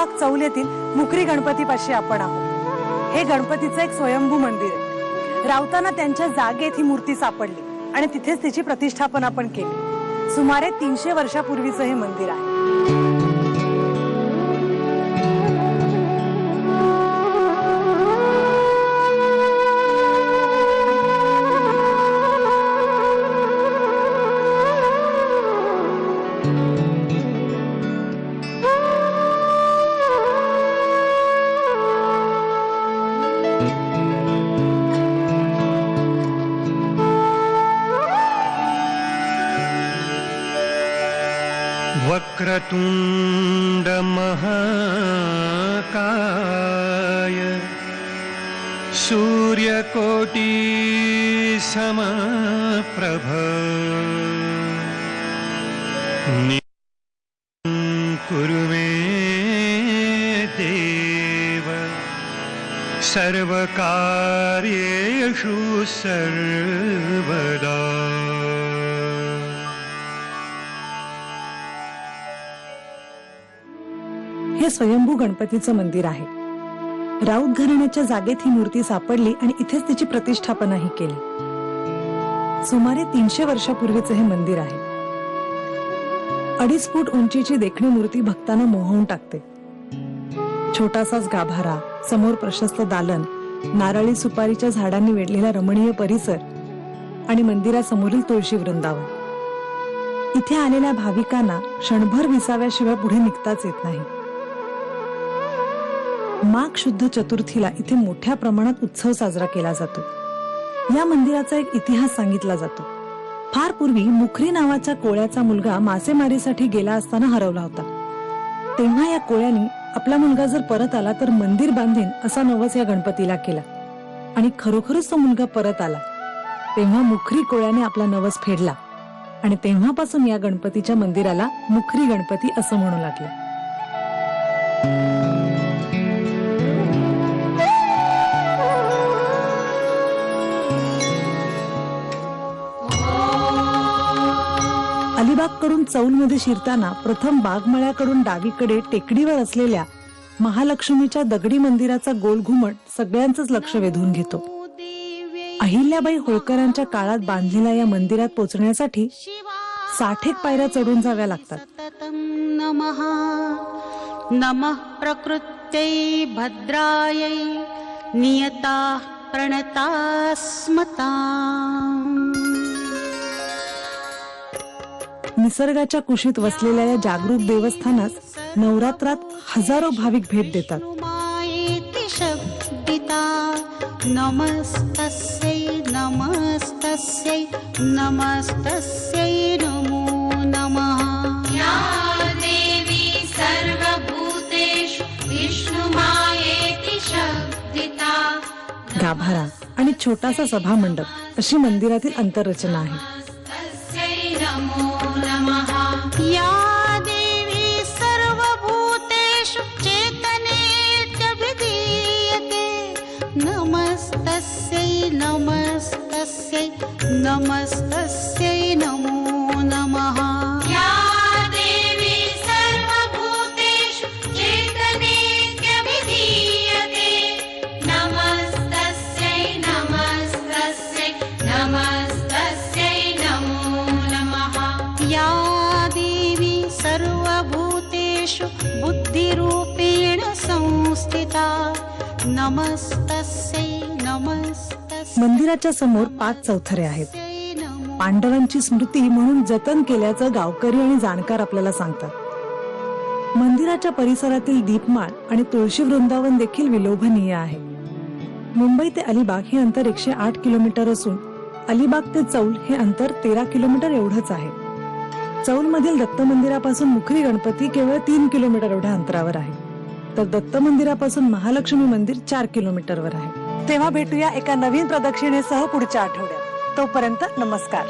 अलिबाग चौल येथील मुकरी गणपतीपाशी आपण आहोत। हे गणपतीचं एक स्वयंभू मंदिर आहे। रावताना त्यांच्या जागेत ही मूर्ती सापडली आणि तिथेच तिची प्रतिष्ठापना पण केली। सुमारे 300 वर्षापूर्वीचं हे मंदिर आहे। वक्रतुंड महाकाय सूर्यकोटि समप्रभ कुरु मे देव सर्वकार्येषु सर्वदा। हे स्वयंभू गणपतीचं मंदिर आहे। राऊत घराण्याच्या जागेत ही मूर्ती सापडली आणि इथेच तिची प्रतिष्ठापनाही केली। सुमारे 300 वर्षापूर्वीचं हे मंदिर आहे। 2.5 फूट उंचीची देखणी मूर्ती भक्तांना मोहवून टाकते। छोटासाच गाभारा, समोर प्रशस्त दालन, नारळी सुपारीच्या झाडांनी वेढलेला रमणीय परिसर आणि मंदिरासमोरील तुळशी वृंदावन। इथे आलेल्या भाविकांना क्षणभर विसाव्याशिवाय पुढे निघताच येत नाही। माघ शुद्ध चतुर्थीला इथे मोठ्या प्रमाणात उत्सव साजरा केला जातो। या मंदिराचा एक इतिहास सांगितला जातो। फार पूर्वी मुखरी नावाच्या कोळ्याचा मुलगा मासेमारीसाठी गेला असताना हरवला होता। तेव्हा या कोळ्याने आपला मुलगा जर परत आला तर मंदिर बांधेन असा नवस या गणपतीला केला आणि खरोखरच तो मुलगा परत आला। तेव्हा मुखरी कोळ्याने आपला नवस फेडला आणि तेव्हापासून या गणपतीच्या मंदिराला मुखरी गणपती असं म्हणू लागले। अलिबाग कडून चौलमध्ये शिरताना प्रथम बागमळ्याकडून डावीकडे टेकडीवर असलेल्या महालक्ष्मीच्या दगडी मंदिराचा गोल घुमट सगळ्यांचंच लक्ष वेधून घेतो। अहिल्याबाई होळकरांच्या काळात बांधलेल्या या मंदिरात पोहोचण्यासाठी 60 पायऱ्या चढून जाव्या लागतात। नमः प्रकृत्यै भद्रायै नियता प्रणतास्मता। निसर्गाच्या कुशीत वसलेल्या या जागरूक देवस्थानास नवरात्रात हजारो भाविक भेट देतात। नमस्तस्यै नमस्तस्यै नमस्तस्यै नमो नमः। या देवी सर्वभूतेषु विष्णुमायेति शब्दिता। गाभारा आणि छोटासा सभा मंडप अशी मंदिरातील अंतररचना आहे। नमो नमः। या देवी सर्वभूतेषु चेतनेत्यभिधीयते। नमस्तस्यै नमस्तस्यै नमस्तस्यै नमो नमः। या देवी सर्वभूतेषु चेतनेत्यभिधीयते। नमस्तस्यै नमस्तस्यै नमस्तस्यै नमो नमः। या देवी सर्वभूतेषु बुद्धिरूपेण संस्थिता। नमस्तस्यै नमस्तस्यै। मंदिराच्या समोर 5 चौथरे आहेत। पांडवांची स्मृती म्हणून जतन केल्याचं गावकरी आणि जाणकार आपल्याला सांगतात। मंदिराच्या परिसरातील दीपमाळ आणि तुळशी वृंदावन देखील विलोभनीय आहे। मुंबई ते अलिबाग हे अंतर 108 किलोमीटर असून अलिबाग ते चौल हे अंतर 13 किलोमीटर एवढंच आहे। चौल मधील दत्त मंदिरापासून मुखरी गणपती केवळ 3 किलोमीटर एवढ्या अंतरावर आहे, तर दत्त मंदिरापासून महालक्ष्मी मंदिर 4 किलोमीटरवर आहे। तेव्हा भेटूया एका नवीन प्रदक्षिणेसह पुढच्या आठवड्यात। तोपर्यंत नमस्कार।